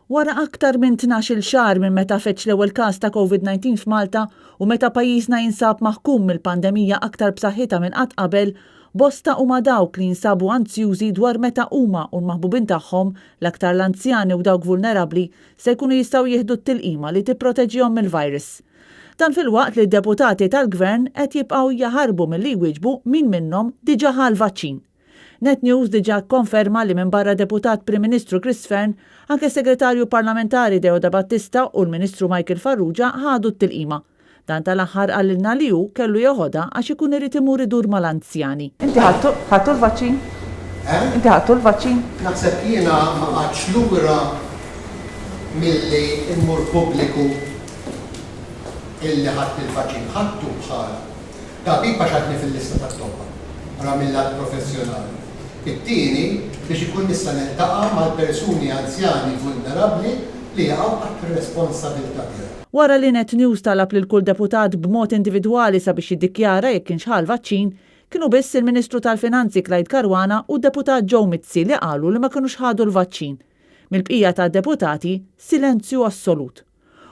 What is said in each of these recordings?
Wara aktar minn 12 xahar minn meta feċ l-ewwel każ ta' COVID-19 f'Malta u meta pajjiżna jinsab maħkum mill-pandemija aktar b'saħħitha minn qatt qabel, bosta huma dawk li jinsabu anzjużi dwar meta huma u l-maħbubin tagħhom l-aktar l-anzjani u dawk vulnerabbli se jkunu jistgħu jieħdu t-tilqima li tipproteġihom mill-virus. Dan fil-waqt li d-deputati tal-Gvern qed jibqgħu jaħarbu milli jwieġbu min minnhom diġà ħal vaċċin. Net News diġà konferma li minn barra deputat Prim Ministru Chris Fearn, anke segretarju parlamentari Deoda Battista u l-Ministru Michael Farrugia ħadu t-tilqima. Dan tal-aħħar għallilna li hu kellu joħodha għax ikun irid imur idur mal-anzjani. Inti ħadtu l-vaċċin? Inti ħadtu l-vaċċin? Naħseb jiena ma qgħadx lura milli immur pubbliku illi ħadd il-vaċċin ħadtu bħala. Tabib għax ħadni fil-lista tat-tobba ara mill-lat professjonali. It-tieni biex ikun nista' niltaqa' mal-persuni anzjani vulnerabbli li jaqgħu taħt ir-responsabilità tiegħu. Wara li Net News talab lil kull deputat b'mod individwali sabiex jiddikjara jekk kienx ħal vaċċin, kienu biss il-Ministru tal-Finanzi Clyde Caruana u d-deputat Joe Mizzi li qalu li ma kinux ħadu l-vaċċin. Mill-bqija tad-deputati silenzju assolut.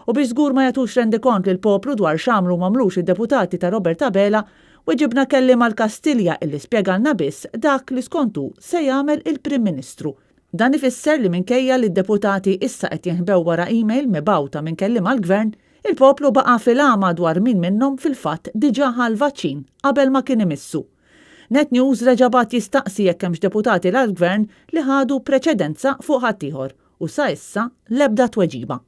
U biex żgur ma jagħtux rendikont lil poplu dwar x'għamlu mamlux id-deputati ta' Robert Abela, weġibna kelli mal-Kastilja illi spjegalna biss dak li skontu se jagħmel il-Prim Ministru. Dan ifisser li minkejja li d-deputati issa qed jinħbew wara email mibgħuta minn kelli mal-Gvern, il-poplu baqa' fil-għama dwar min minnhom fil-fatt diġà ħal vaċċin qabel ma kien imissu. Net News reġabat jistaqsi jekk hemmx deputati l-Gvern li ħadu preċedenza fuq ħaddieħor u sa issa l-ebda tweġiba.